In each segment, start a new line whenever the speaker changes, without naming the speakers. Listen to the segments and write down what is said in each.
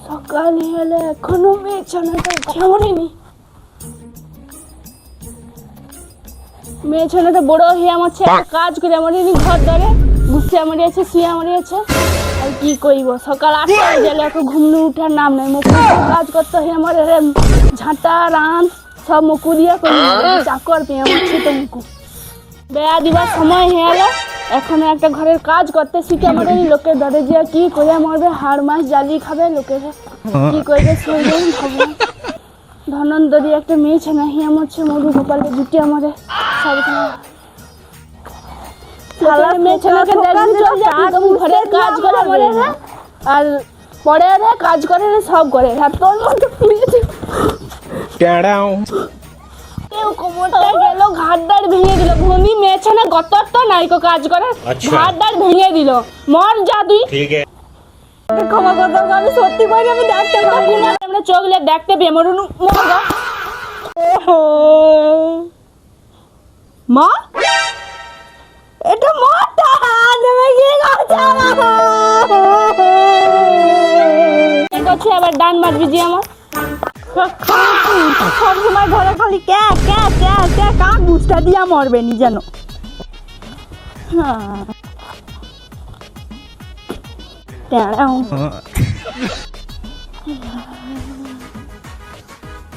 সকালে হলে এখনো মেয়ে ছানাটা ঝামড়েনি। মেয়ে ছেলেটা বড় হয়ে আমার একটা কাজ করে মরিনি, ঘর ধরে গুছিয়ে মরিয়েছে, শুয়ে মরিয়েছে। আর কি করবো, সকাল 8টায় গেলে ওকে ঘুমনে উঠার নাম নেই। মুখে কাজ করতে হয় আমার, ঝাঁটা রান সব মুকু দিয়ে করি, চাকর পেয়ে আমার ছোট মুকু। বেয়া দিবার সময় হয়ে গেল, এখন একটা ঘরের কাজ করতে শিখে আমার লোকের ধরে যে কি করে মরবে, হাড় মাছ জ্বালিয়ে খাবে লোকের, কি করবে সেই ভাবো। ধনন্দরী একটা মেয়ে ছেলে হিয়া মরছে, মরু গোপালের জুটি আমাদের মেয়ে ছেলেকে ঘরের কাজ করে মরে না, আর পরে কাজ করে সব করে। আর তোর মতো কেউ কোমরটা গেল, ঘাটদার ভেঙে দিল। ভূমি মেয়ে ছেলে গতর তো নাইকো কাজ করে, ঘাটদার ভেঙে দিল। মর যা তুই, ক্ষমা করতে হবে, আমি সত্যি করে আমি দেখতে পাবো না, আমরা চোখলে দেখতে পেয়ে মরুন। মা এটা মরটা দেবে কি করছে, আবার ডান মারবি যে আমার সব সময় ঘরে খালি ক্যা ক্যা ক্যা ক্যা কাক বুঝটা দিয়া মরবে নি যেন।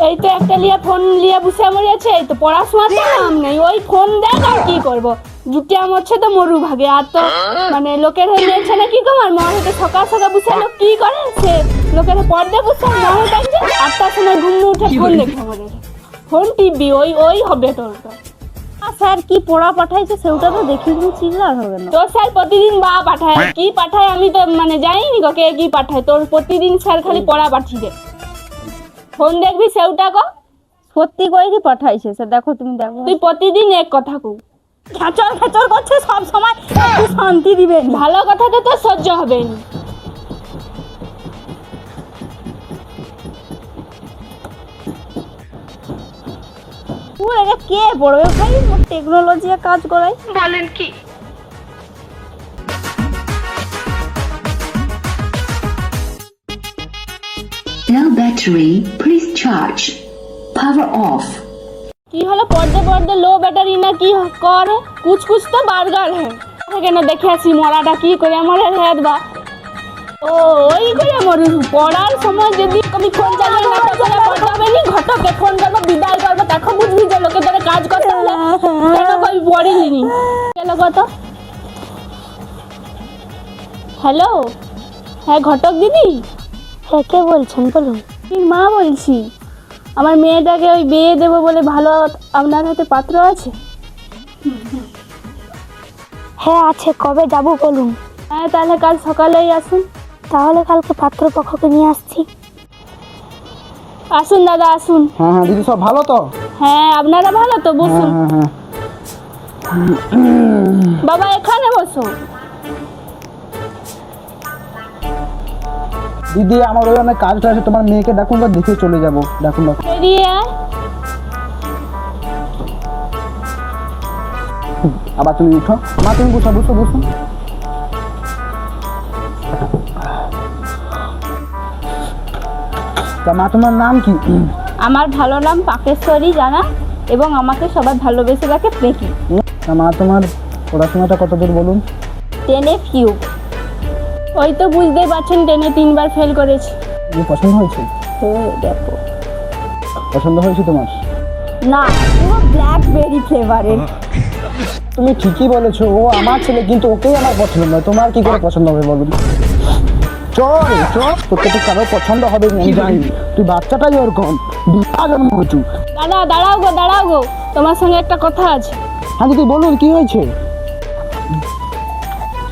এই তো একটা লিয়া ফোন লিয়া বসে মরেছে, এই তো পড়াশোনার নাম নেই, ওই ফোন দেখ আর কি করবো। জুটি আমরছে তো মরু ভাগে, আর তো মানে লোকের হয়ে নিয়েছে না কি তোমার মা হতে সকাল সকাল বসে লোক কি করে, সে লোকের পর্দে বসে মা হতে 8টার সময় ঘুমনে উঠে ফোন দেখে আমাদের, ফোন টিভি ওই ওই হবে তোর। স্যার কি পড়া পাঠাইছে সেটা তো দেখি চিল্লা হবে না। তোর স্যার প্রতিদিন বা পাঠায়, কি পাঠায় আমি তো মানে জানিনি কে কি পাঠায়। তোর প্রতিদিন স্যার খালি পড়া পাঠিয়ে দে, ফোন দেখবি সেউটা কো সত্যি কই কি পাঠাইছে স্যার। দেখো তুমি দেখো, তুই প্রতিদিন এক কথা কও, খেচর খেচর করছে সব সময়, একটু শান্তি দিবে। ভালো কথা তো তোর সহ্য হবে না। কে পড়বে ভাই, টেকনোলজি কাজ করাই বলেন কি।
No battery, please charge. Power off.
কি হলো, পর্দে পর্দে লো ব্যাটারি না কি করে, কুছ কুছ তো বার্গার হ্যাঁ কেন দেখে আসি মরাটা কি করে আমার হেদ বা। ও ওই করে মরু পড়ার সময় যদি আমি ফোন চালিয়ে না করে পড়াবে নি, ঘটকে ফোন করবো বিদায় করবো, তখন বুঝবি যে লোকে ধরে কাজ করতে হলে কেন কই পড়িনি গেল কত। হ্যালো, হ্যাঁ ঘটক দিদি, হ্যাঁ কে বলছেন বলুন। মা বলছি, আমার মেয়েটাকে ওই বিয়ে দেবো বলে, ভালো আপনার হাতে পাত্র আছে?
হ্যাঁ আছে, কবে যাব বলুন।
হ্যাঁ তাহলে কাল সকালেই আসুন।
তাহলে কালকে পাত্রপক্ষকে নিয়ে আসছি।
আসুন দাদা আসুন।
হ্যাঁ হ্যাঁ দিদি, সব ভালো তো?
হ্যাঁ আপনারা ভালো তো, বসুন।
হ্যাঁ হ্যাঁ
বাবা এখানে বসো।
দিদি আমার ওই অনেক কাজটা আছে, তোমার মেয়েকে ডাকুন বা দেখে চলে যাবো, ডাকুন ডাকুন।
বেরিয়ে আয়।
আবার তুমি উঠো, মা তুমি বসো বসো বসো। তা মা তোমার নাম কি?
আমার ভালো নাম পাকেশ্বরী জানা, এবং আমাকে সবাই ভালোবেসে রাখে প্রেকি।
তা মা তোমার পড়াশোনাটা কতদূর বলুন?
10 ফিউ। ওই তো বুঝতেই পারছেন, 10-এ 3বার ফেল করেছি।
পছন্দ হয়েছে?
দেখো
পছন্দ হয়েছে তোমার?
না, পুরো ব্ল্যাকবেরি ফ্লেভারের।
তুমি ঠিকই বলেছো, ও আমার ছেলে, কিন্তু ওকেই আমার পছন্দ নয়। তোমার কি করে পছন্দ হবে বলুন? চল চল, তোকে তো কারো পছন্দ হবে না আমি জানি, তুই বাচ্চাটাই ওরকম জন্ম হয়েছু।
দাদা দাঁড়াও গো, তোমার সঙ্গে একটা কথা আছে।
হ্যাঁ দিদি বলুন, কি হয়েছে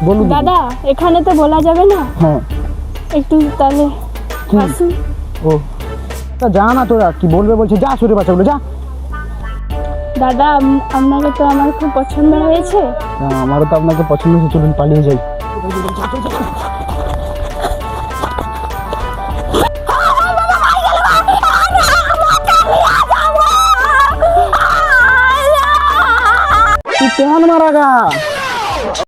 বলুন
দাদা এখানে তো বলা যাবে না,
হ্যাঁ
একটু তাহলে আসুন।
ও তা যা না, তোরা কি বলবে বলছে, যা সরে বাচ্চাগুলো যা।
দাদা আপনাকে তো আমার খুব পছন্দ হয়েছে।
আমারও তো আপনাকে পছন্দ হয়েছে, চলুন পালিয়ে যাই। তুই কেমন মারা গা?